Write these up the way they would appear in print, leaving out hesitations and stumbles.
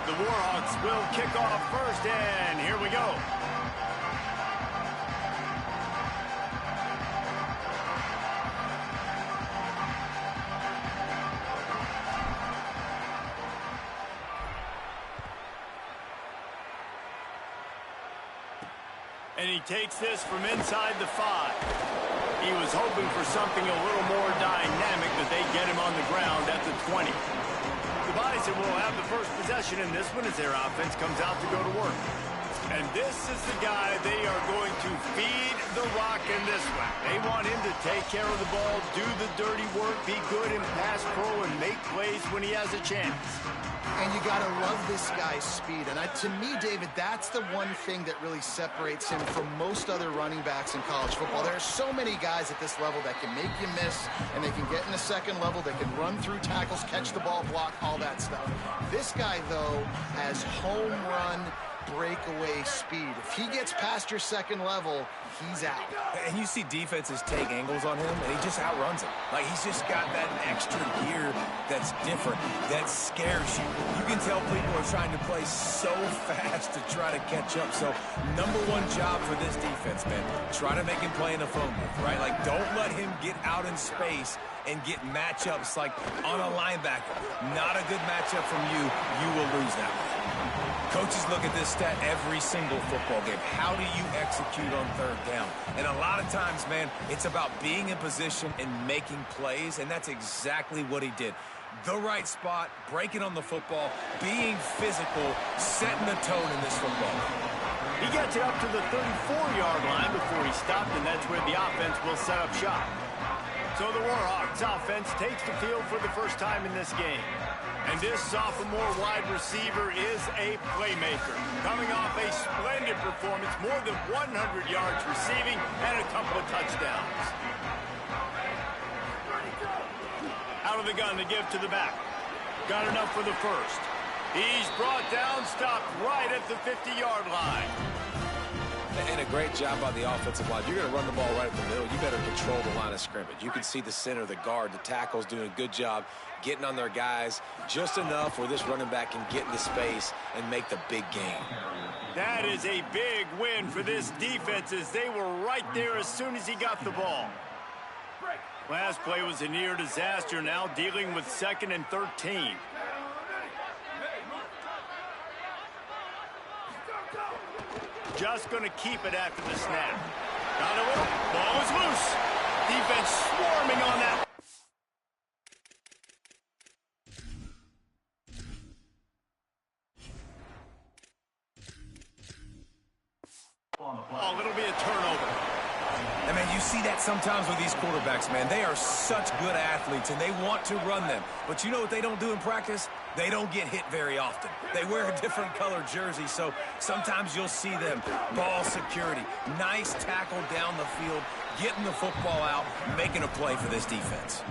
The Warhawks will kick off first, and here we go. And he takes this from inside the 5. He was hoping for something a little more dynamic, but they get him on the ground at the 20. The Bison will have the first possession in this one as their offense comes out to go to work. And this is the guy they are going to feed the rock in this one. They want him to take care of the ball, do the dirty work, be good in pass pro, and make plays when he has a chance. And you got to love this guy's speed. And to me, David, that's the one thing that really separates him from most other running backs in college football. There are so many guys at this level that can make you miss, and they can get in the second level. They can run through tackles, catch the ball, block, all that stuff. This guy, though, has home run breakaway speed. If he gets past your second level, he's out. And you see defenses take angles on him, and he just outruns them. Like, he's just got that extra gear that's different, that scares you. You can tell people are trying to play so fast to try to catch up. So, number one job for this defense, man, try to make him play in a phone booth, right? Like, don't let him get out in space and get matchups like on a linebacker. Not a good matchup from you. You will lose that one. Coaches look at this stat every single football game. How do you execute on third down? And a lot of times, man, it's about being in position and making plays, and that's exactly what he did. The right spot, breaking on the football, being physical, setting the tone in this football game. He gets it up to the 34-yard line before he stopped, and that's where the offense will set up shop. So the Warhawks offense takes the field for the first time in this game. And this sophomore wide receiver is a playmaker. Coming off a splendid performance, more than 100 yards receiving and a couple of touchdowns. Out of the gun to give to the back. Got enough for the first. He's brought down, stopped right at the 50-yard line. And a great job by the offensive line. You're going to run the ball right at the middle. You better control the line of scrimmage. You can see the center, the guard, the tackles doing a good job getting on their guys just enough where this running back can get into space and make the big game. That is a big win for this defense as they were right there as soon as he got the ball. Last play was a near disaster, now dealing with 2nd and 13. Just going to keep it after the snap. Got it. Ball is loose. Defense swarming on that. Oh, it'll be a turnover. I mean, you see that sometimes with these quarterbacks, man. They are such good athletes, and they want to run them. But you know what they don't do in practice? They don't get hit very often. They wear a different color jersey, so sometimes you'll see them. Ball security, nice tackle down the field, getting the football out, making a play for this defense.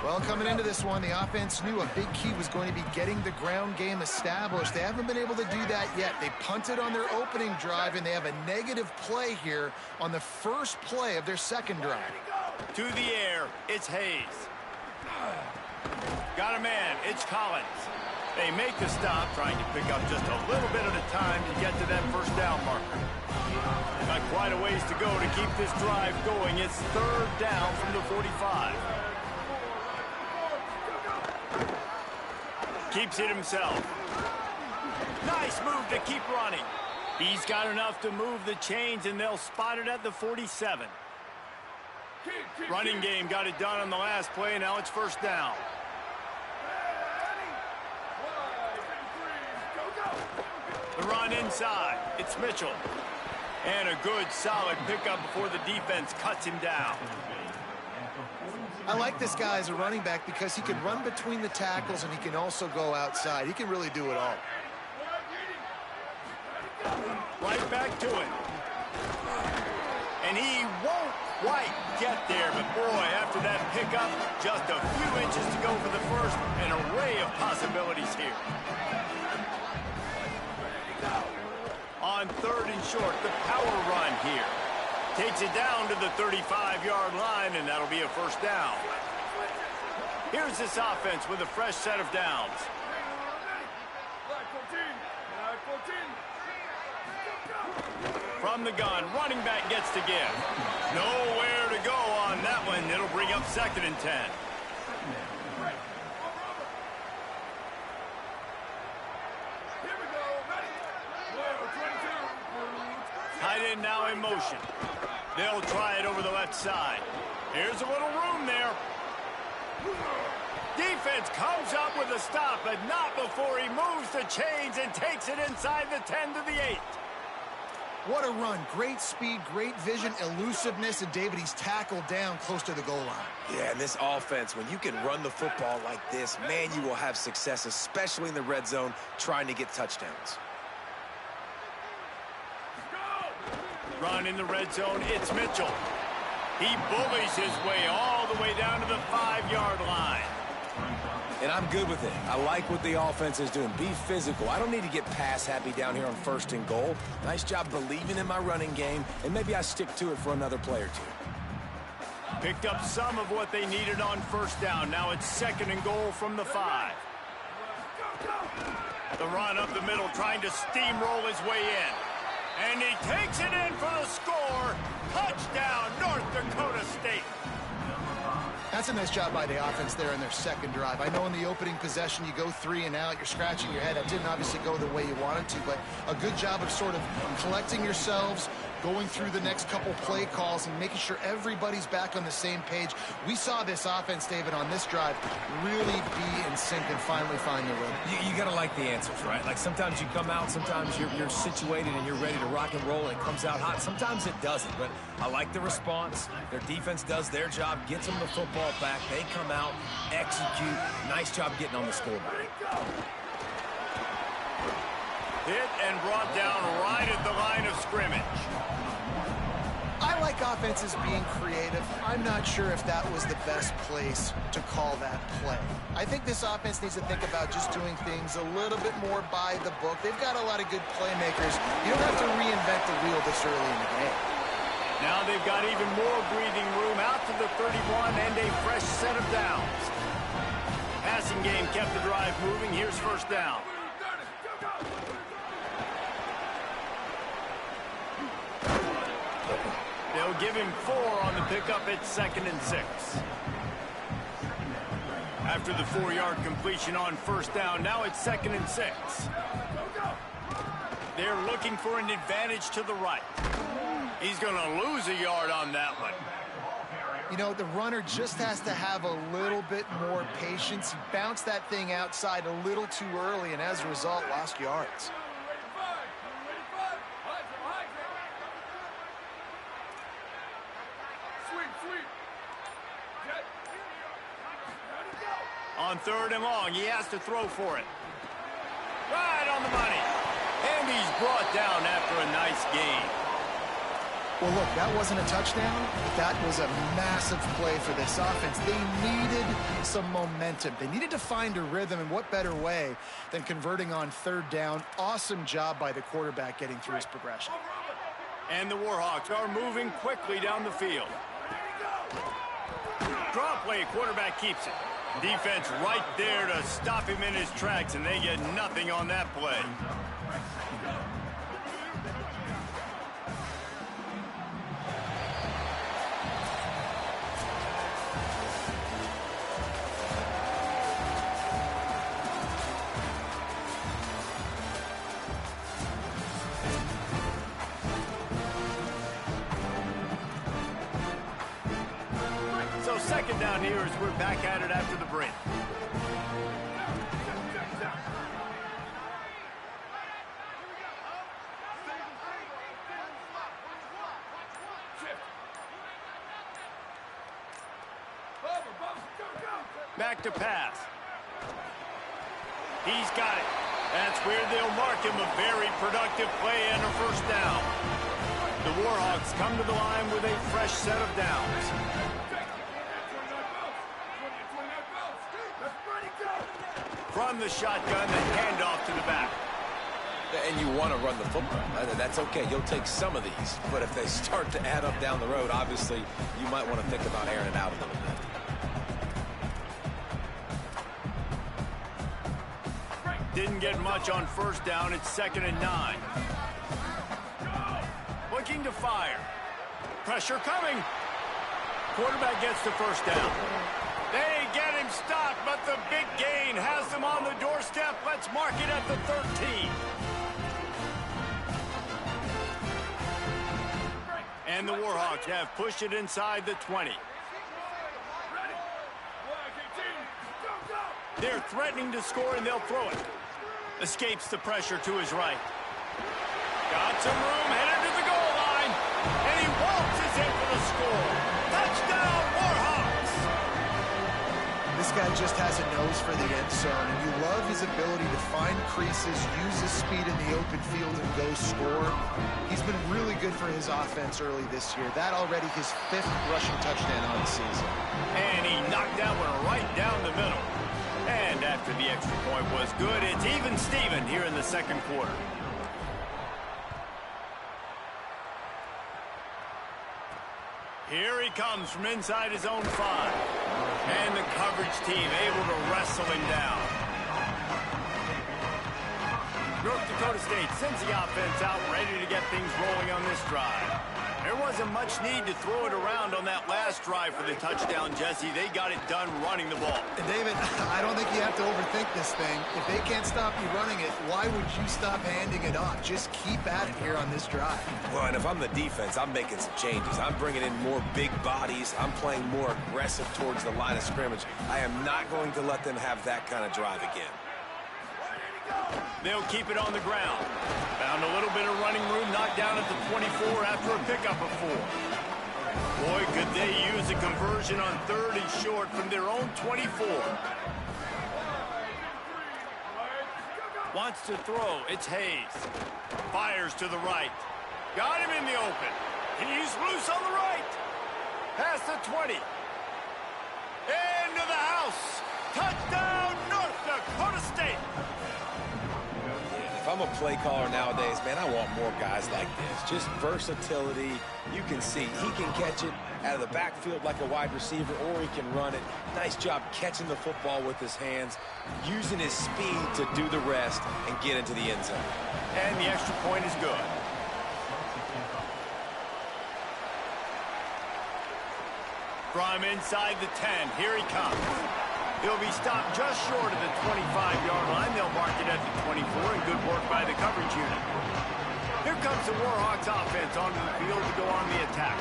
Well, coming into this one, the offense knew a big key was going to be getting the ground game established. They haven't been able to do that yet. They punted on their opening drive, and they have a negative play here on the first play of their second drive. To the air, it's Hayes. Got a man, it's Collins. They make the stop, trying to pick up just a little bit at a time to get to that first down marker. Got quite a ways to go to keep this drive going. It's 3rd down from the 45. Keeps it himself. Nice move to keep running. He's got enough to move the chains, and they'll spot it at the 47. Running game got it done on the last play, now it's 1st down. The run inside. It's Mitchell. And a good, solid pickup before the defense cuts him down. I like this guy as a running back because he can run between the tackles and he can also go outside. He can really do it all. Right back to it. And he won't quite get there, but boy, after that pickup, just a few inches to go for the first. An array of possibilities here. On 3rd and short, the power run here. Takes it down to the 35-yard line, and that'll be a 1st down. Here's this offense with a fresh set of downs. From the gun, running back gets to give. Nowhere to go on that one. It'll bring up 2nd and 10. Tight end now in motion. They'll try it over the left side. Here's a little room there. Defense comes up with a stop, but not before he moves the chains and takes it inside the 10 to the 8. What a run. Great speed, great vision, elusiveness, and David, he's tackled down close to the goal line. Yeah, and this offense, when you can run the football like this, man, you will have success, especially in the red zone, trying to get touchdowns. Run in the red zone, it's Mitchell. He bullies his way all the way down to the 5-yard line. And I'm good with it. I like what the offense is doing. Be physical. I don't need to get pass happy down here on 1st and goal. Nice job believing in my running game, and maybe I stick to it for another play or two. Picked up some of what they needed on 1st down. Now it's 2nd and goal from the 5. The run up the middle, trying to steamroll his way in. And he takes it in for the score. Touchdown, North Dakota State. That's a nice job by the offense there in their 2nd drive. I know in the opening possession you go 3 and out, you're scratching your head. That didn't obviously go the way you wanted to, but a good job of sort of collecting yourselves, going through the next couple play calls and making sure everybody's back on the same page. We saw this offense, David, on this drive really be in sync and finally find the rhythm. You got to like the answers, right? Like sometimes you come out, sometimes you're situated and you're ready to rock and roll and it comes out hot. Sometimes it doesn't, but I like the response. Their defense does their job, gets them the football back. They come out, execute. Nice job getting on the scoreboard. Hit and brought down right at the line of scrimmage. I like offenses being creative. I'm not sure if that was the best place to call that play. I think this offense needs to think about just doing things a little bit more by the book. They've got a lot of good playmakers. You don't have to reinvent the wheel this early in the game. Now they've got even more breathing room out to the 31 and a fresh set of downs. Passing game kept the drive moving. Here's 1st down. They'll give him 4 on the pickup at 2nd and 6. After the 4-yard completion on 1st down, now it's 2nd and 6. They're looking for an advantage to the right. He's going to lose a yard on that one. You know, the runner just has to have a little bit more patience. He bounced that thing outside a little too early, and as a result, lost yards. On 3rd and long, he has to throw for it. Right on the money. And he's brought down after a nice gain. Well, look, that wasn't a touchdown, but that was a massive play for this offense. They needed some momentum. They needed to find a rhythm, and what better way than converting on 3rd down. Awesome job by the quarterback getting through his progression. And the Warhawks are moving quickly down the field. Draw play, quarterback keeps it. Defense right there to stop him in his tracks, and they get nothing on that play. So 2nd down here as we're back at it after the break. Back to pass. He's got it. That's where they'll mark him a very productive play and a 1st down. The Warhawks come to the line with a fresh set of downs. From the shotgun, the handoff to the back. And you want to run the football. That's okay. You'll take some of these. But if they start to add up down the road, obviously, you might want to think about airing it out a little bit. Didn't get much on first down. It's 2nd and 9. Looking to fire. Pressure coming. Quarterback gets the first down. They get him stopped, but the big gain has them on the doorstep. Let's mark it at the 13. And the Warhawks have pushed it inside the 20. They're threatening to score, and they'll throw it. Escapes the pressure to his right. Got some room, headed to the goal line. And he waltzes in for the score. Touchdown, Warhawks! This guy just has a nose for the end zone, and you love his ability to find creases, use his speed in the open field, and go score. He's been really good for his offense early this year. That already his 5th rushing touchdown on the season. And he knocked that one right down the middle. And after the extra point was good, it's even Steven here in the second quarter. Here he comes from inside his own 5. And the coverage team able to wrestle him down. North Dakota State sends the offense out, ready to get things rolling on this drive. There wasn't much need to throw it around on that last drive for the touchdown, Jesse. They got it done running the ball. And David, I don't think you have to overthink this thing. If they can't stop you running it, why would you stop handing it off? Just keep at it here on this drive. Well, and if I'm the defense, I'm making some changes. I'm bringing in more big bodies. I'm playing more aggressive towards the line of scrimmage. I am not going to let them have that kind of drive again. They'll keep it on the ground. Found a little bit of running room, knocked down at the 24 after a pickup of 4. Boy, could they use a conversion on 3rd and short from their own 24. Wants to throw. It's Hayes. Fires to the right. Got him in the open. He's loose on the right. Past the 20. Into the house. Touchdown, North Dakota State. If I'm a play caller nowadays, man, I want more guys like this. Just versatility. You can see he can catch it out of the backfield like a wide receiver, or he can run it. Nice job catching the football with his hands, using his speed to do the rest and get into the end zone. And the extra point is good. From inside the 10, here he comes. He'll be stopped just short of the 25-yard line. They'll mark it at the 24, and good work by the coverage unit. Here comes the Warhawks offense onto the field to go on the attack.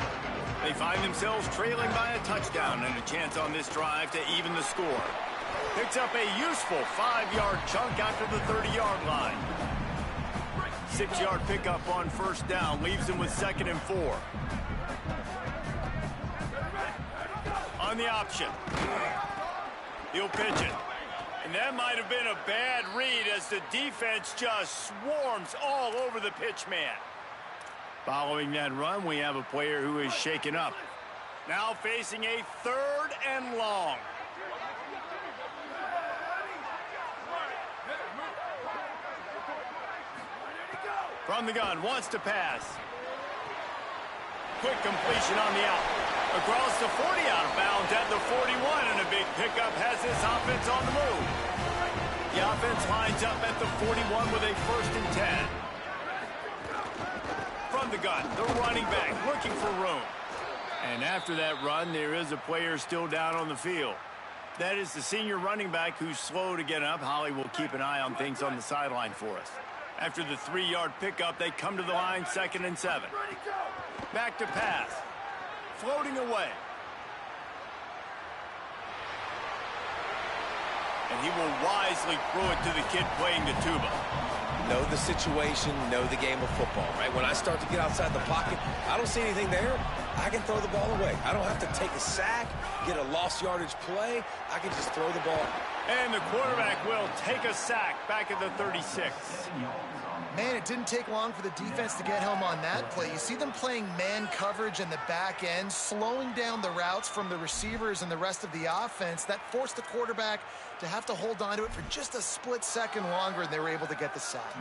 They find themselves trailing by a touchdown and a chance on this drive to even the score. Picks up a useful 5-yard chunk after the 30-yard line. 6-yard pickup on first down leaves him with 2nd and 4. On the option. He'll pitch it. And that might have been a bad read as the defense just swarms all over the pitch man. Following that run, we have a player who is shaken up. Now facing a 3rd and long. From the gun, wants to pass. Quick completion on the out. Across the 40, out of bounds at the 41, and a big pickup has this offense on the move. The offense lines up at the 41 with a 1st and 10. From the gun, the running back looking for room. And after that run, there is a player still down on the field. That is the senior running back who's slow to get up. Holly will keep an eye on things on the sideline for us. After the 3-yard pickup, they come to the line, 2nd and 7. Back to pass. Floating away. And he will wisely throw it to the kid playing the tuba. Know the situation, know the game of football, right? When I start to get outside the pocket, I don't see anything there, I can throw the ball away. I don't have to take a sack, get a lost yardage play. I can just throw the ball. And the quarterback will take a sack back at the 36. Man, it didn't take long for the defense to get home on that play. You see them playing man coverage in the back end, slowing down the routes from the receivers and the rest of the offense. That forced the quarterback to have to hold on to it for just a split second longer, and they were able to get the sack.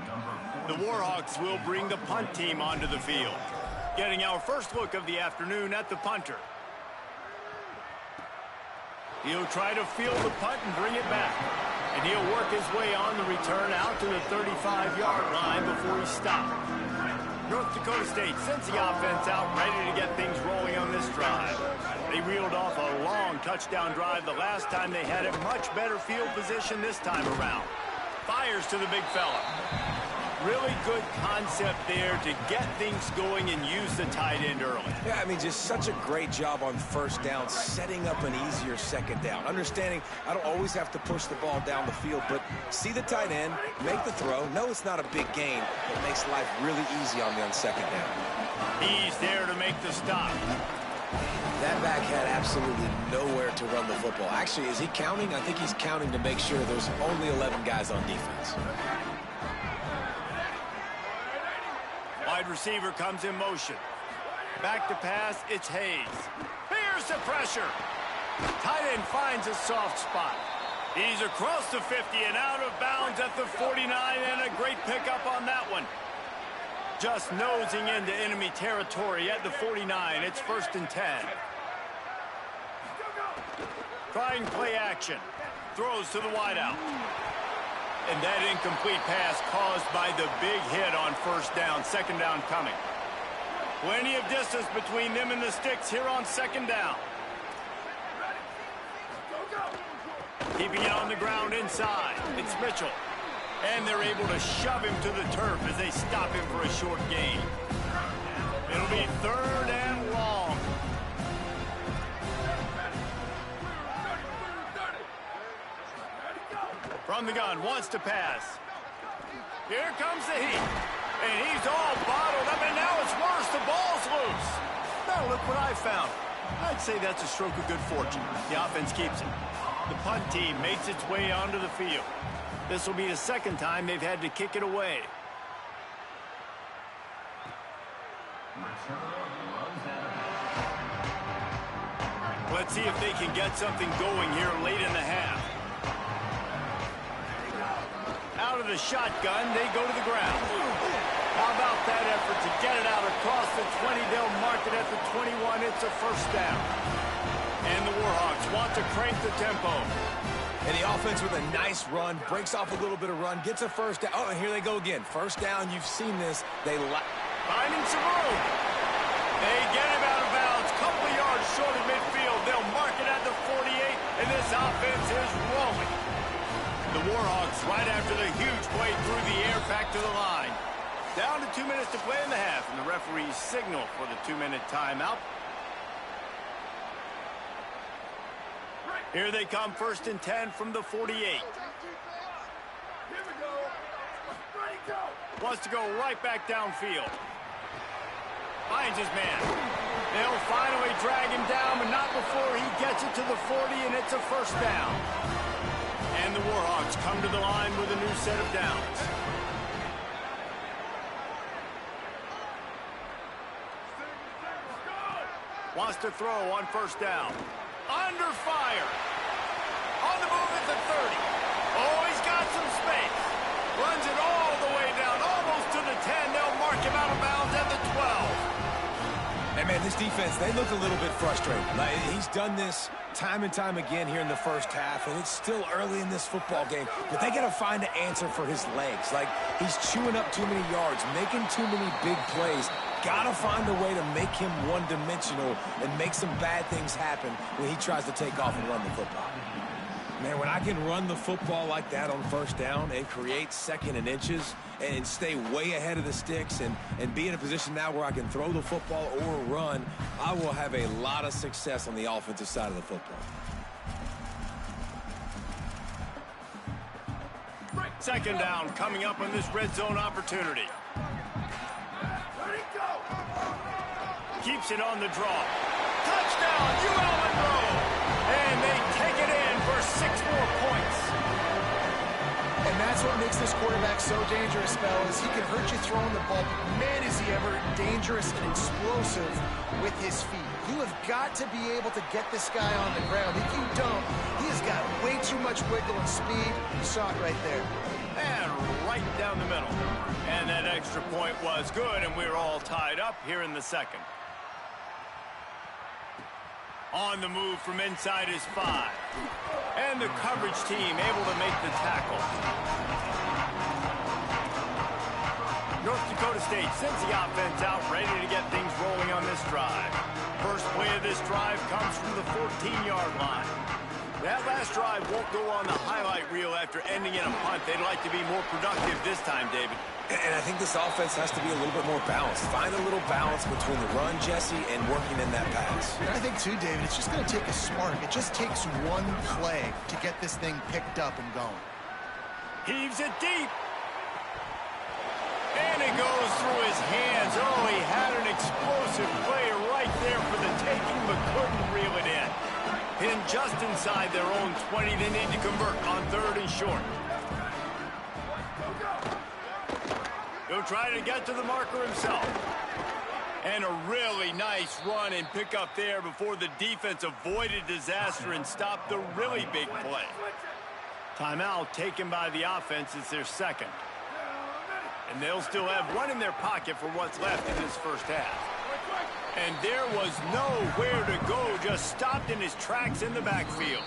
The Warhawks will bring the punt team onto the field. Getting our first look of the afternoon at the punter. He'll try to field the punt and bring it back. And he'll work his way on the return out to the 35-yard line before he stopped. North Dakota State sends the offense out, ready to get things rolling on this drive. They reeled off a long touchdown drive the last time they had it. Much better field position this time around. Fires to the big fella. Really good concept there to get things going and use the tight end early. Yeah, I mean, just such a great job on first down, setting up an easier second down. Understanding I don't always have to push the ball down the field, but see the tight end, make the throw. No, it's not a big gain, but makes life really easy on me on second down. He's there to make the stop. That back had absolutely nowhere to run the football. Actually, is he counting? I think he's counting to make sure there's only 11 guys on defense. Wide receiver comes in motion. Back to pass, it's Hayes. Here's the pressure. Tight end finds a soft spot. He's across the 50 and out of bounds at the 49, and a great pickup on that one. Just nosing into enemy territory at the 49. It's 1st and 10. Trying play action. Throws to the wideout. And that incomplete pass caused by the big hit on first down. Second down coming. Plenty of distance between them and the sticks here on second down. Keeping it on the ground inside. It's Mitchell. And they're able to shove him to the turf as they stop him for a short gain. It'll be 3rd and long. From the gun, wants to pass. Here comes the heat. And he's all bottled up, and now it's worse. The ball's loose. Now look what I found. I'd say that's a stroke of good fortune. The offense keeps it. The punt team makes its way onto the field. This will be the second time they've had to kick it away. Let's see if they can get something going here late in the half. Out of the shotgun, they go to the ground. How about that effort to get it out across the 20? They'll mark it at the 21. It's a first down. And the Warhawks want to crank the tempo. And the offense with a nice run, breaks off a little bit of run, gets a first down. Oh, and here they go again. First down, you've seen this. Finding some room. They get him out of bounds. Couple of yards short of midfield. They'll mark it at the 48, and this offense is rolling. The Warhawks right after the huge play through the air back to the line. Down to 2 minutes to play in the half, and the referees signal for the 2-minute timeout. Here they come, 1st and 10 from the 48. Wants to go right back downfield. Finds his man. They'll finally drag him down, but not before he gets it to the 40, and it's a first down. And the Warhawks come to the line with a new set of downs. Wants to throw on first down. Under fire. On the move at the 30. Oh, he's got some space. Runs it all the way down, almost to the 10. They'll mark him out of bounds at the 12. And, man, this defense, they look a little bit frustrated. Like, he's done this time and time again here in the first half, and it's still early in this football game, but they got to find an answer for his legs. Like, he's chewing up too many yards, making too many big plays. Got to find a way to make him one-dimensional and make some bad things happen when he tries to take off and run the football. Man, when I can run the football like that on first down and create second and inches and stay way ahead of the sticks and be in a position now where I can throw the football or run, I will have a lot of success on the offensive side of the football. Second down coming up on this red zone opportunity. Keeps it on the draw. Touchdown, UL Monroe! And they take it in for 6 more points. And that's what makes this quarterback so dangerous, fellas. He can hurt you throwing the ball, but man, is he ever dangerous and explosive with his feet. You have got to be able to get this guy on the ground. If you don't, he has got way too much wiggle and speed. You saw it right there. And right down the middle. And that extra point was good, and we're all tied up here in the second. On the move from inside his 5. And the coverage team able to make the tackle. North Dakota State sends the offense out, ready to get things rolling on this drive. First play of this drive comes from the 14-yard line. That last drive won't go on the highlight reel after ending in a punt. They'd like to be more productive this time, David. And I think this offense has to be a little bit more balanced. Find a little balance between the run, Jesse, and working in that pass. And I think, too, David, it's just going to take a spark. It just takes one play to get this thing picked up and going. Heaves it deep. And it goes through his hands. Oh, he had an explosive play right there for the taking, but couldn't reel it in. Pinned just inside their own 20. They need to convert on 3rd and short. He'll try to get to the marker himself. And a really nice run and pick up there before the defense avoided disaster and stopped the really big play. Timeout taken by the offense. It's their second. And they'll still have one in their pocket for what's left in this first half. And there was nowhere to go, just stopped in his tracks in the backfield.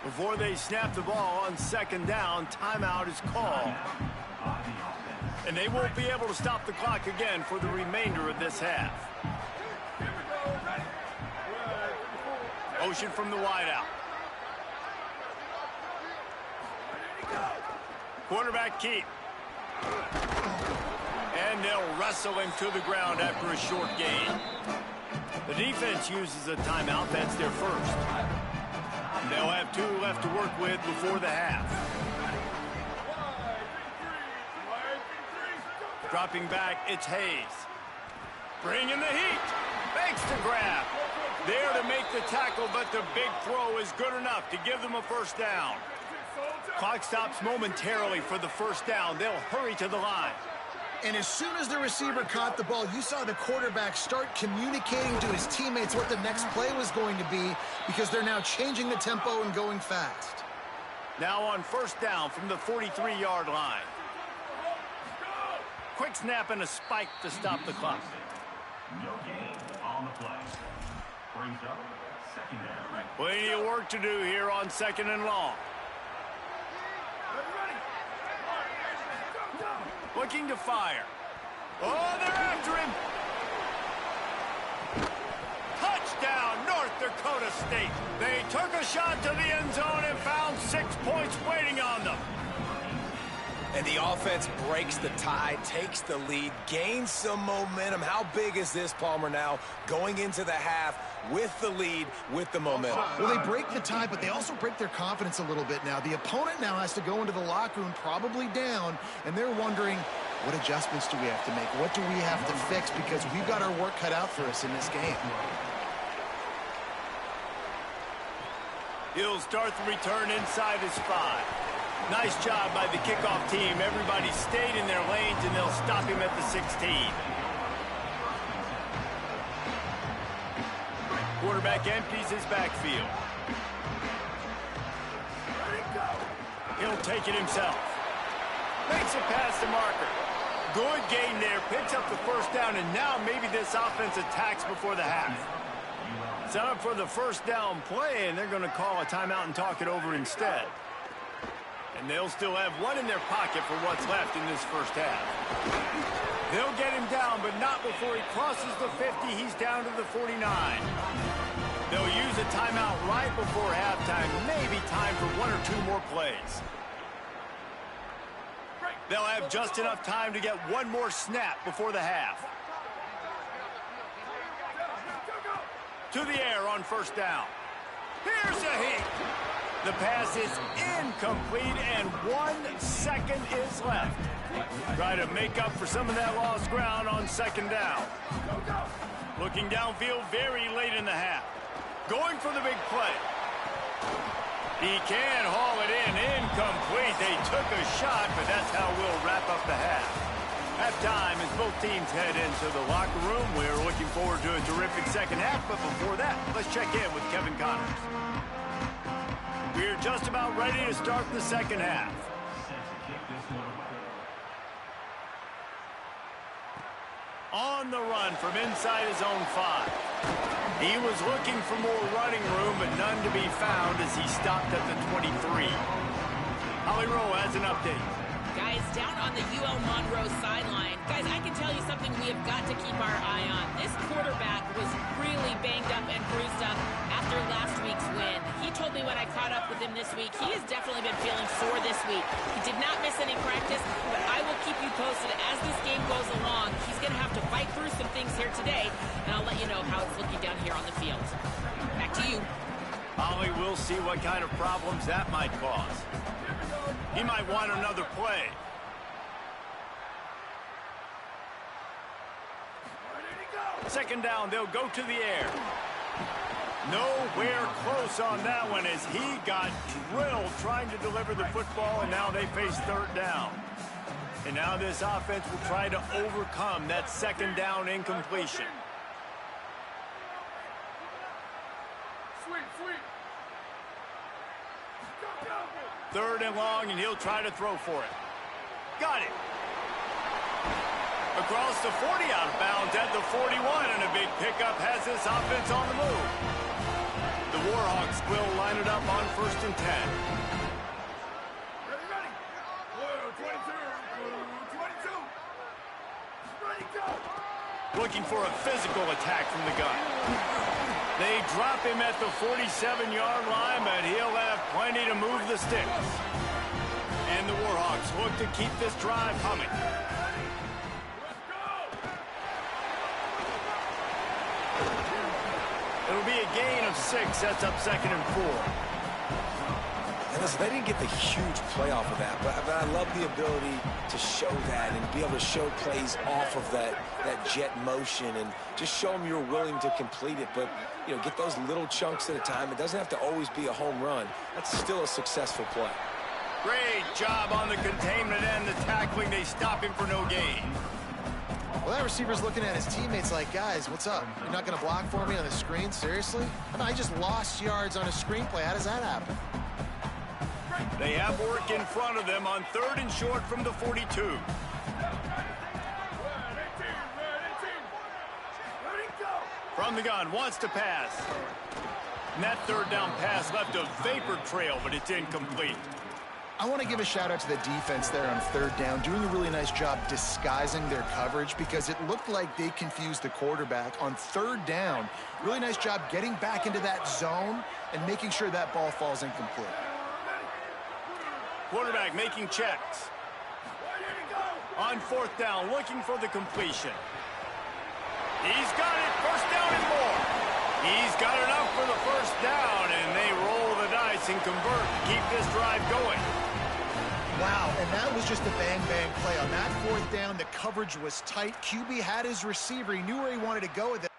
Before they snap the ball on 2nd down, timeout is called. And they won't be able to stop the clock again for the remainder of this half. Motion from the wideout. Quarterback keep. And they'll wrestle him to the ground after a short gain. The defense uses a timeout. That's their first. They'll have 2 left to work with before the half. Dropping back, it's Hayes. Bringing the heat. Makes the grab. There to make the tackle, but the big throw is good enough to give them a first down. Clock stops momentarily for the first down. They'll hurry to the line. And as soon as the receiver caught the ball, you saw the quarterback start communicating to his teammates what the next play was going to be, because they're now changing the tempo and going fast. Now on first down from the 43-yard line. Quick snap and a spike to stop the clock. No gain on the play. Brings up 2nd down. Plenty of work to do here on 2nd and long. Looking to fire. Oh, they're after him. Touchdown, North Dakota State. They took a shot to the end zone and found 6 points waiting on them. And the offense breaks the tie, takes the lead, gains some momentum. How big is this, Palmer, now going into the half with the lead, with the momentum? Well, they break the tie, but they also break their confidence a little bit now. The opponent now has to go into the locker room probably down, and they're wondering, what adjustments do we have to make? What do we have to fix? Because we've got our work cut out for us in this game. He'll start the return inside his 5. Nice job by the kickoff team. Everybody stayed in their lanes, and they'll stop him at the 16. Quarterback empties his backfield. He'll take it himself. Makes a pass to marker. Good gain there. Picks up the first down, and now maybe this offense attacks before the half. Set up for the first down play, and they're going to call a timeout and talk it over instead. And they'll still have one in their pocket for what's left in this first half. They'll get him down, but not before he crosses the 50. He's down to the 49. They'll use a timeout right before halftime. Maybe time for 1 or 2 more plays. They'll have just enough time to get one more snap before the half. To the air on first down. Here's a heat. The pass is incomplete, and 1 second is left. Try to make up for some of that lost ground on 2nd down. Looking downfield very late in the half. Going for the big play. He can haul it in. Incomplete. They took a shot, but that's how we'll wrap up the half. Halftime as both teams head into the locker room. We're looking forward to a terrific second half, but before that, let's check in with Kevin Connors. We're just about ready to start the second half. On the run from inside his own 5. He was looking for more running room, but none to be found as he stopped at the 23. Monroe has an update. Guys, down on the UL Monroe sideline. Guys, I can tell you something we have got to keep our eye on. This quarterback was really banged up and bruised up after last week's win. He told me when I caught up with him this week, he has definitely been feeling sore this week. He did not miss any practice, but I will keep you posted as this game goes along. He's going to have to fight through some things here today, and I'll let you know how it's looking down here on the field. Back to you. Ollie, we'll see what kind of problems that might cause. He might want another play. Second down, they'll go to the air. Nowhere close on that one as he got drilled trying to deliver the football, and now they face third down. And now this offense will try to overcome that second down incompletion. Third and long, and he'll try to throw for it. Got it. Across the 40, out of bounds at the 41, and a big pickup has this offense on the move. The Warhawks will line it up on 1st and 10. Ready. 22. Ready, go. Looking for a physical attack from the gun. They drop him at the 47-yard line, but he'll have plenty to move the sticks. And the Warhawks look to keep this drive humming. It'll be a gain of 6. Sets up 2nd and 4. And listen, they didn't get the huge play off of that, but I love the ability to show that and be able to show plays off of that jet motion and just show them you're willing to complete it. But, you know, get those little chunks at a time. It doesn't have to always be a home run. That's still a successful play. Great job on the containment and the tackling. They stop him for no gain. Well, that receiver's looking at his teammates like, guys, what's up? You're not going to block for me on the screen? Seriously? I just lost yards on a screenplay. How does that happen? They have work in front of them on 3rd and short from the 42. From the gun, wants to pass. And that 3rd down pass left a vapor trail, but it's incomplete. I want to give a shout out to the defense there on 3rd down, doing a really nice job disguising their coverage because it looked like they confused the quarterback on 3rd down. Really nice job getting back into that zone and making sure that ball falls incomplete. Quarterback making checks. On 4th down, looking for the completion. He's got it, 1st down and more. He's got enough for the 1st down, and they roll the dice and convert to keep this drive going. Wow, and that was just a bang-bang play. On that 4th down, the coverage was tight. QB had his receiver. He knew where he wanted to go with it.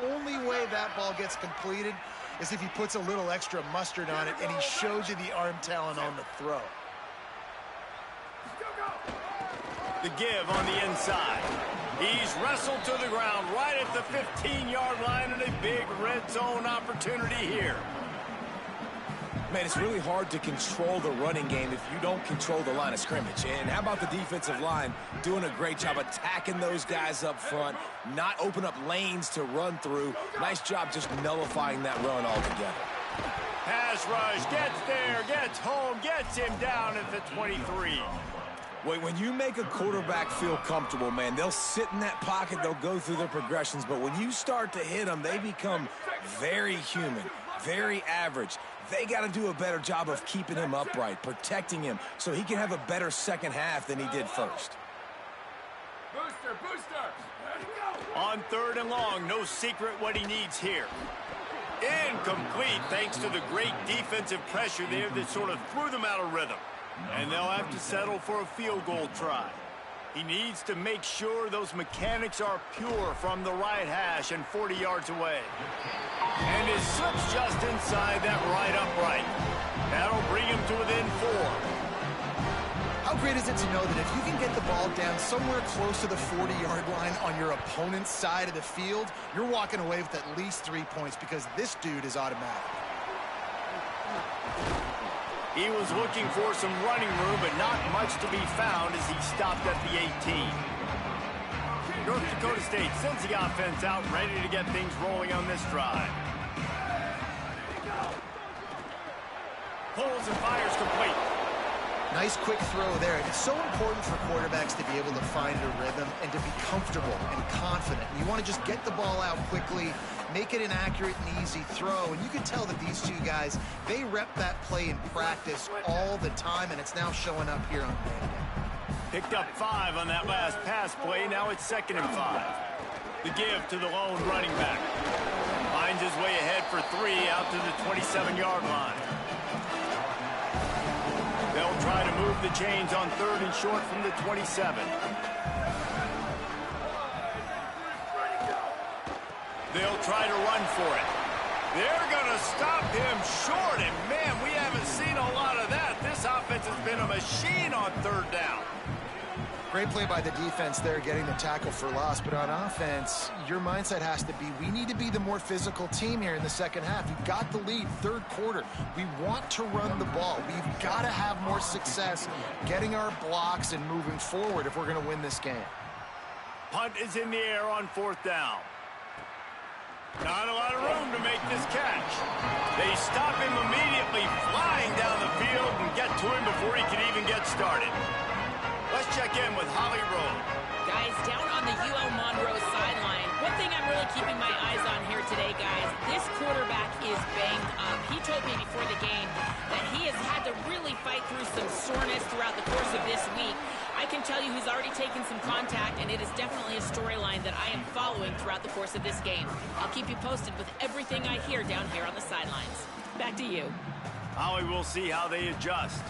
Only way that ball gets completed is if he puts a little extra mustard on it and he shows you the arm talent on the throw. The give on the inside. He's wrestled to the ground right at the 15-yard line, and a big red zone opportunity here. Man, it's really hard to control the running game if you don't control the line of scrimmage. And how about the defensive line doing a great job attacking those guys up front, not open up lanes to run through. Nice job just nullifying that run altogether. Pass rush, gets there, gets home, gets him down at the 23. Wait, when you make a quarterback feel comfortable, man, they'll sit in that pocket, they'll go through their progressions, but when you start to hit them, they become very human, very average. They got to do a better job of keeping him upright, protecting him, so he can have a better second half than he did first. Booster. On 3rd and long, no secret what he needs here. Incomplete thanks to the great defensive pressure there that sort of threw them out of rhythm. And they'll have to settle for a field goal try. He needs to make sure those mechanics are pure from the right hash and 40 yards away. And it slips just inside that right upright. That'll bring him to within 4. How great is it to know that if you can get the ball down somewhere close to the 40-yard line on your opponent's side of the field, you're walking away with at least 3 points because this dude is automatic. He was looking for some running room, but not much to be found as he stopped at the 18. North Dakota State sends the offense out, ready to get things rolling on this drive. Pulls and fires complete. Nice quick throw there. It's so important for quarterbacks to be able to find a rhythm and to be comfortable and confident. You want to just get the ball out quickly, make it an accurate and easy throw. And you can tell that these two guys, they rep that play in practice all the time, and it's now showing up here on game day. Picked up 5 on that last pass play. Now it's 2nd and 5. The give to the lone running back. Finds his way ahead for 3 out to the 27-yard line. They'll try to move the chains on 3rd and short from the 27. They'll try to run for it. They're going to stop him short, and man, we haven't seen a lot of that. This offense has been a machine on 3rd down. Great play by the defense there, getting the tackle for loss. But on offense, your mindset has to be, we need to be the more physical team here in the second half. We've got the lead, 3rd quarter. We want to run the ball. We've got to have more success getting our blocks and moving forward if we're going to win this game. Punt is in the air on 4th down. Not a lot of room to make this catch. They stop him immediately, flying down the field and get to him before he can even get started. Let's check in with Holly Rowe. Guys, down on the UL Monroe sideline, one thing I'm really keeping my eyes on here today, guys, this quarterback is banged up. He told me before the game that he has had to really fight through some soreness throughout the course of this week. I can tell you he's already taken some contact, and it is definitely a storyline that I am following throughout the course of this game. I'll keep you posted with everything I hear down here on the sidelines. Back to you. Holly, we'll see how they adjust.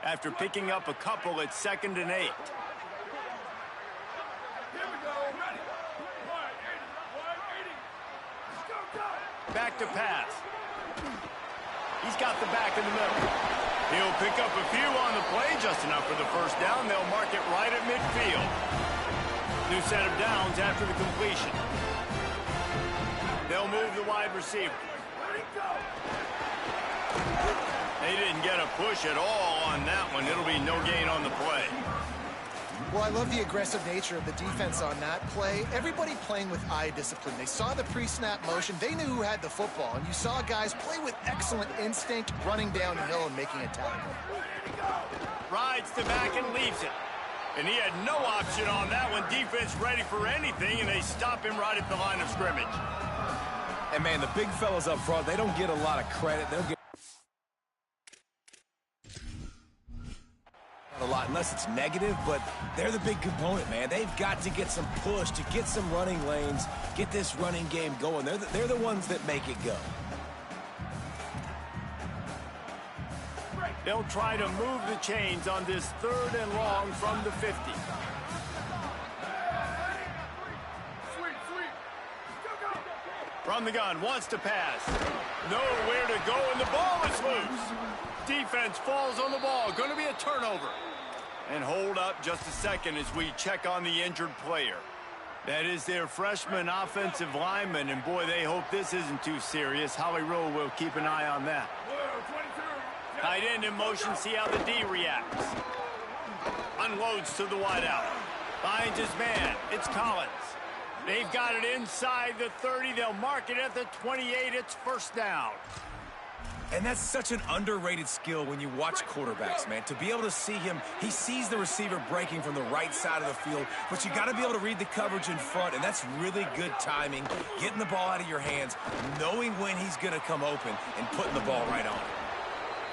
After picking up a couple at 2nd and 8. Here we go. Ready. 180. Go. Back to pass. He's got the back in the middle. He'll pick up a few on the play, just enough for the 1st down. They'll mark it right at midfield. New set of downs after the completion. They'll move the wide receiver. Ready, go. They didn't get a push at all on that one. It'll be no gain on the play. Well, I love the aggressive nature of the defense on that play. Everybody playing with eye discipline. They saw the pre-snap motion. They knew who had the football. And you saw guys play with excellent instinct, running downhill and making a tackle. Rides the back and leaves it. And he had no option on that one. Defense ready for anything, and they stop him right at the line of scrimmage. And, man, the big fellas up front, they don't get a lot of credit. They'll get a lot unless it's negative, but they're the big component, man. They've got to get some push to get some running lanes, get this running game going. They're the ones that make it go. They'll try to move the chains on this 3rd and long from the 50. From the gun, wants to pass. Nowhere to go, and the ball is loose. Defense falls on the ball. Going to be a turnover. And hold up just a second as we check on the injured player. That is their freshman offensive lineman, and boy, they hope this isn't too serious. Holly Rowe will keep an eye on that. Tight end in motion, see how the D reacts. Unloads to the wideout. Finds his man. It's Collins. They've got it inside the 30. They'll mark it at the 28. It's 1st down. And that's such an underrated skill when you watch quarterbacks, man. To be able to see him, he sees the receiver breaking from the right side of the field, but you got to be able to read the coverage in front, and that's really good timing, getting the ball out of your hands, knowing when he's going to come open, and putting the ball right on.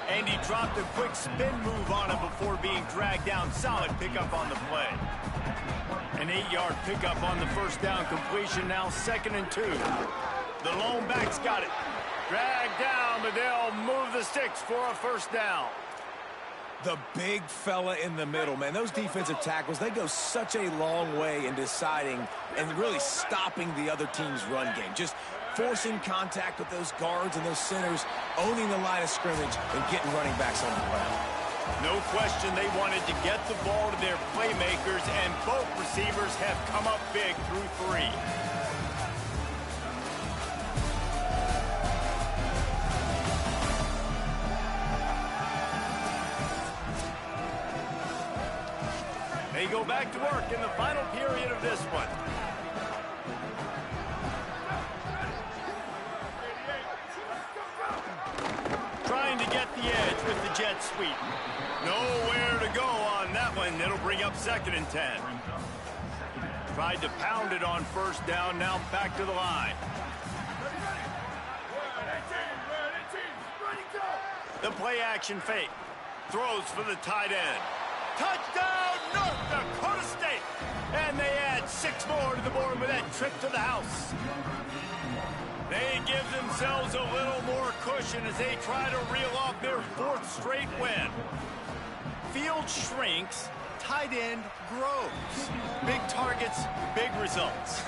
And he dropped a quick spin move on him before being dragged down. Solid pickup on the play. An 8-yard pickup on the first down completion, now 2nd and 2. The lone back's got it. Dragged down, but they'll move the sticks for a first down. The big fella in the middle, man. Those defensive tackles, they go such a long way in deciding and really stopping the other team's run game. Just forcing contact with those guards and those centers, owning the line of scrimmage, and getting running backs on the ground. No question they wanted to get the ball to their playmakers, and both receivers have come up big through 3. They go back to work in the final period of this one. Trying to get the edge with the jet sweep. Nowhere to go on that one. It'll bring up 2nd and 10. Tried to pound it on first down. Now back to the line. The play action fake. Throws for the tight end. Touchdown, North Dakota State! And they add 6 more to the board with that trip to the house. They give themselves a little more cushion as they try to reel off their 4th straight win. Field shrinks, tight end grows. Big targets, big results.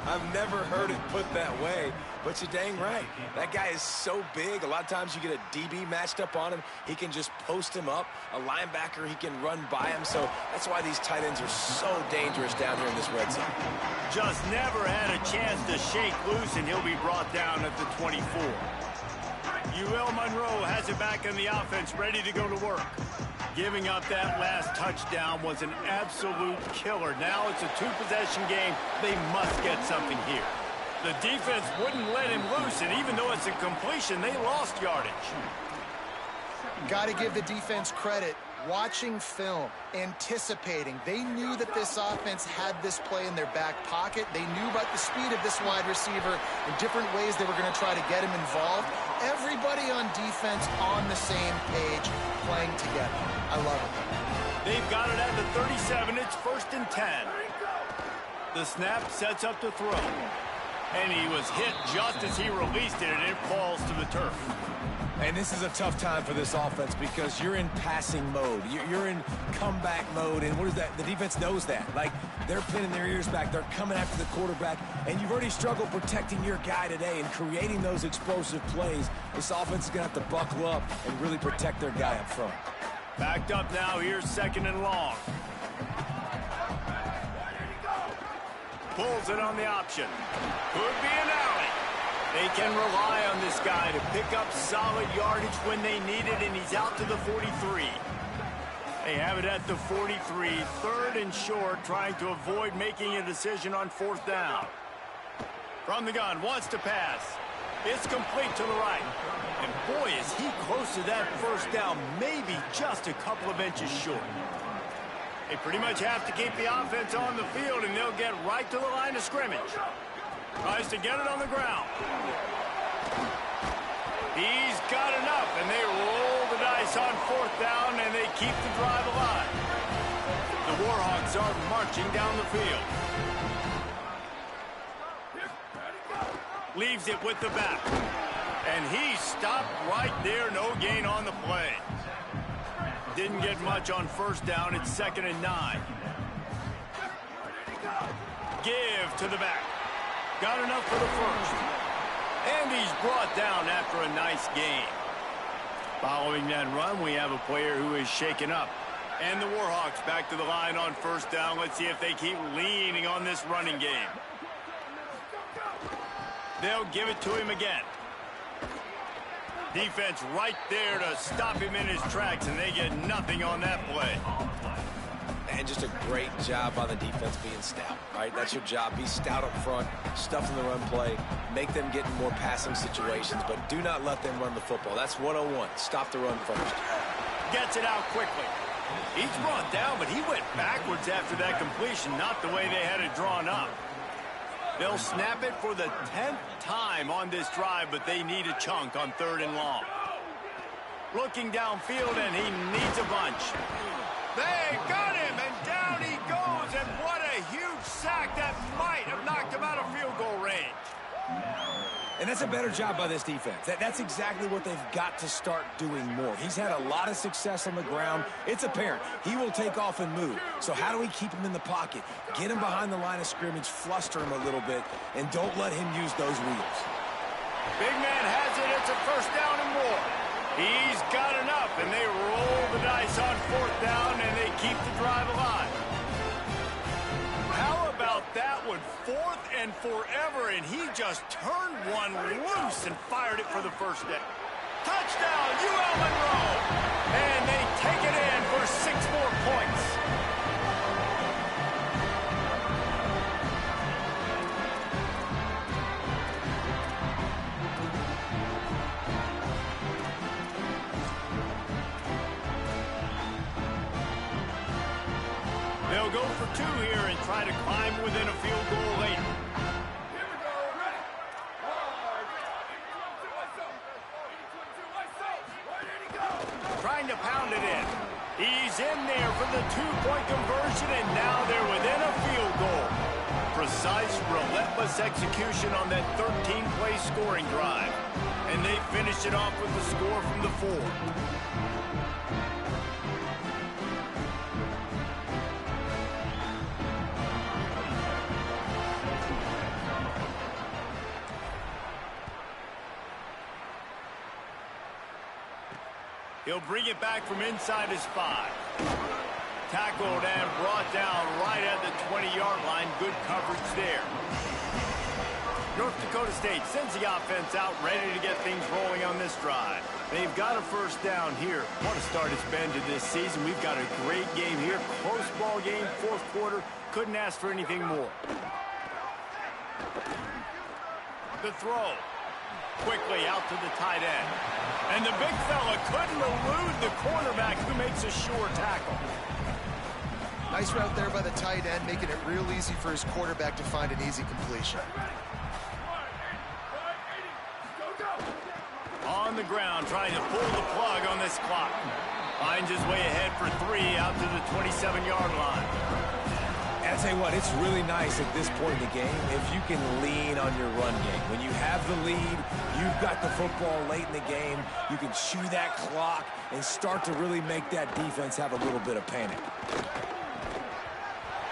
I've never heard it put that way, but you're dang right. That guy is so big. A lot of times you get a DB matched up on him. He can just post him up. A linebacker, he can run by him. So that's why these tight ends are so dangerous down here in this red zone. Just never had a chance to shake loose, and he'll be brought down at the 24. UL Monroe has it back in the offense, ready to go to work. Giving up that last touchdown was an absolute killer. Now it's a 2-possession game. They must get something here. The defense wouldn't let him loose, and even though it's a completion, they lost yardage. Got to give the defense credit. Watching film, anticipating. They knew that this offense had this play in their back pocket. They knew about the speed of this wide receiver in different ways they were going to try to get him involved. Everybody on defense on the same page, playing together. I love it. They've got it at the 37. It's 1st and 10. The snap sets up to throw. And he was hit just as he released it, and it falls to the turf. And this is a tough time for this offense because you're in passing mode. You're in comeback mode, and what is that? The defense knows that. Like, they're pinning their ears back. They're coming after the quarterback, and you've already struggled protecting your guy today and creating those explosive plays. This offense is going to have to buckle up and really protect their guy up front. Backed up now. Here's 2nd and long. Pulls it on the option. Could be an alley. They can rely on this guy to pick up solid yardage when they need it, and he's out to the 43. They have it at the 43, 3rd and short, trying to avoid making a decision on 4th down. From the gun, wants to pass. It's complete to the right. And boy, is he close to that first down, maybe just a couple of inches short. They pretty much have to keep the offense on the field, and they'll get right to the line of scrimmage. Tries to get it on the ground. He's got enough, and they roll the dice on 4th down, and they keep the drive alive. The Warhawks are marching down the field. Leaves it with the back. And he stopped right there, no gain on the play. Didn't get much on 1st down, it's 2nd and 9. Give to the back. Got enough for the first. And he's brought down after a nice gain. Following that run, we have a player who is shaken up. And the Warhawks back to the line on 1st down. Let's see if they keep leaning on this running game. They'll give it to him again. Defense right there to stop him in his tracks, and they get nothing on that play. And just a great job by the defense being stout, right? That's your job. Be stout up front, stuff in the run play, make them get in more passing situations, but do not let them run the football. That's 101. Stop the run first. Gets it out quickly. He's brought down, but he went backwards after that completion, not the way they had it drawn up. They'll snap it for the 10th time on this drive, but they need a chunk on 3rd and long. Looking downfield, and he needs a bunch. They got him, and down he goes, and what a huge sack that might have knocked him out of field goal range. And that's a better job by this defense. That's exactly what they've got to start doing more. He's had a lot of success on the ground. It's apparent. He will take off and move. So how do we keep him in the pocket? Get him behind the line of scrimmage, fluster him a little bit, and don't let him use those wheels. Big man has it. It's a 1st down and more. He's got enough, and they roll the dice on 4th down, and they keep the drive alive. How about that one? 4th and forever, and he just turned one loose and fired it for the 1st down. Touchdown, UL Monroe! And they take it in for 6 more points. They'll go for 2 here and try to climb within a field goal later. Here we go. Ready? Where did he go? Trying to pound it in. He's in there for the 2-point conversion, and now they're within a field goal. Precise, relentless execution on that 13-play scoring drive. And they finish it off with the score from the 4. He'll bring it back from inside his 5. Tackled and brought down right at the 20-yard line. Good coverage there. North Dakota State sends the offense out, ready to get things rolling on this drive. They've got a 1st down here. What a start it's been to this season. We've got a great game here. Close ball game, 4th quarter. Couldn't ask for anything more. The throw. Quickly out to the tight end. And the big fella couldn't elude the cornerback who makes a sure tackle. Nice route there by the tight end, making it real easy for his quarterback to find an easy completion. On the ground, trying to pull the plug on this clock. Finds his way ahead for 3 out to the 27-yard line. And I tell you what, it's really nice at this point in the game if you can lean on your run game. When you have the lead, you've got the football late in the game, you can chew that clock and start to really make that defense have a little bit of panic.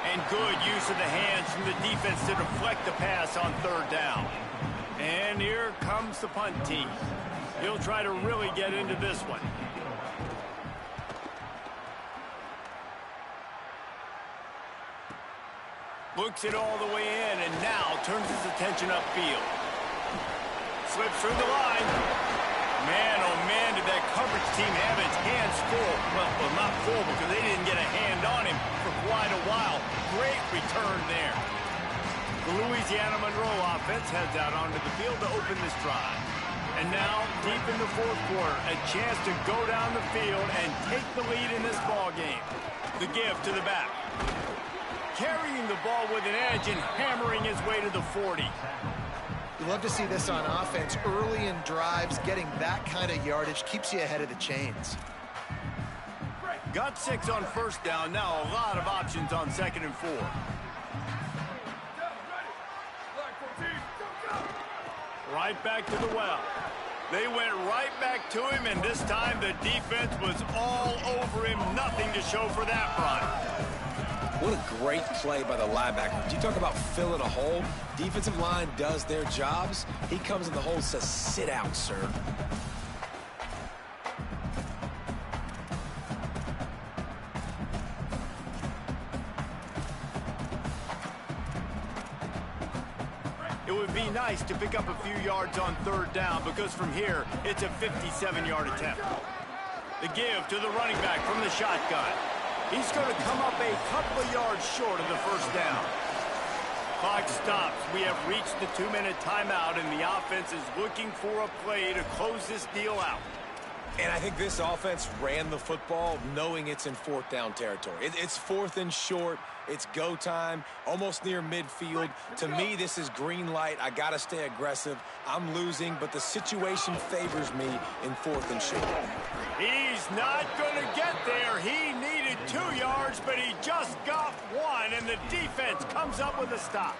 And good use of the hands from the defense to deflect the pass on 3rd down. And here comes the punt team. He'll try to really get into this one. Looks it all the way in, and now turns his attention upfield. Slips through the line. Man, oh man, did that coverage team have its hands full. Well, not full because they didn't get a hand on him for quite a while. Great return there. The Louisiana Monroe offense heads out onto the field to open this drive. And now, deep in the 4th quarter, a chance to go down the field and take the lead in this ball game. The give to the back. Carrying the ball with an edge and hammering his way to the 40. You love to see this on offense. Early in drives, getting that kind of yardage keeps you ahead of the chains. Got 6 on 1st down. Now a lot of options on 2nd and 4. Right back to the well. They went right back to him, and this time the defense was all over him. Nothing to show for that run. What a great play by the linebacker. You talk about filling a hole. Defensive line does their jobs. He comes in the hole and says, sit out, sir. It would be nice to pick up a few yards on 3rd down because from here, it's a 57-yard attempt. The give to the running back from the shotgun. He's going to come up a couple of yards short of the first down. Clock stops. We have reached the 2-minute timeout, and the offense is looking for a play to close this deal out. And I think this offense ran the football knowing it's in fourth down territory. It's fourth and short. It's go time, almost near midfield. To me, this is green light. I got to stay aggressive. I'm losing, but the situation favors me in fourth and short. He's not going to get there. He needed 2 yards, but he just got 1, and the defense comes up with a stop.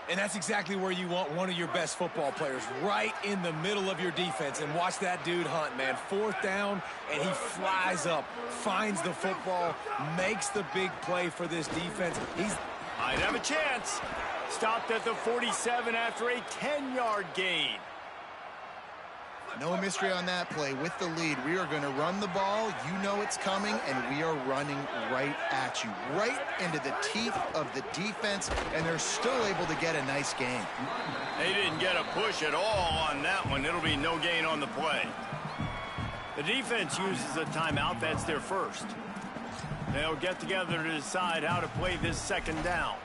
And that's exactly where you want one of your best football players, right in the middle of your defense. And watch that dude hunt, man. Fourth down, and he flies up, finds the football, makes the big play for this defense. He's might have a chance. Stopped at the 47 after a 10-yard gain. No mystery on that play. With the lead, we are going to run the ball. You know it's coming, and we are running right at you, right into the teeth of the defense, and they're still able to get a nice gain. They didn't get a push at all on that one. It'll be no gain on the play. The defense uses a timeout. That's their first. They'll get together to decide how to play this second down.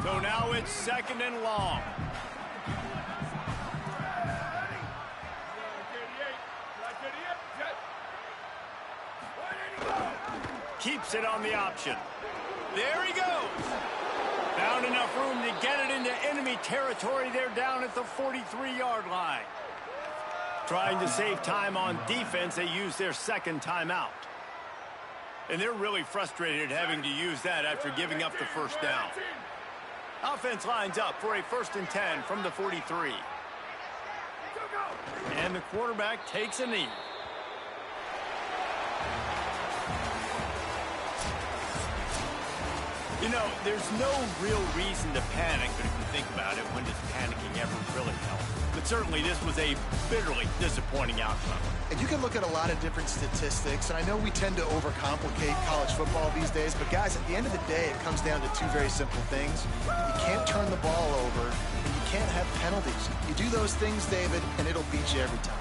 So now it's second and long. Keeps it on the option. There he goes. Found enough room to get it into enemy territory. They're down at the 43-yard line. Trying to save time on defense, they use their second timeout. And they're really frustrated having to use that after giving up the first down. Offense lines up for a 1st and 10 from the 43. And the quarterback takes a knee. You know, there's no real reason to panic, but if you think about it, when does panicking ever really help? But certainly this was a bitterly disappointing outcome. And you can look at a lot of different statistics, and I know we tend to overcomplicate college football these days, but guys, at the end of the day, it comes down to 2 very simple things. You can't turn the ball over, and you can't have penalties. You do those things, David, and it'll beat you every time.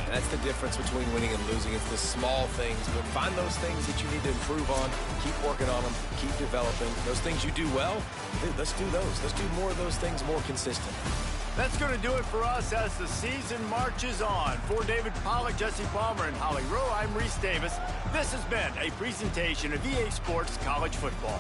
That's the difference between winning and losing. It's the small things, but find those things that you need to improve on. Keep working on them. Keep developing. Those things you do well, let's do those. Let's do more of those things more consistent. That's going to do it for us as the season marches on. For David Pollack, Jesse Palmer, and Holly Rowe, I'm Reese Davis. This has been a presentation of EA Sports College Football.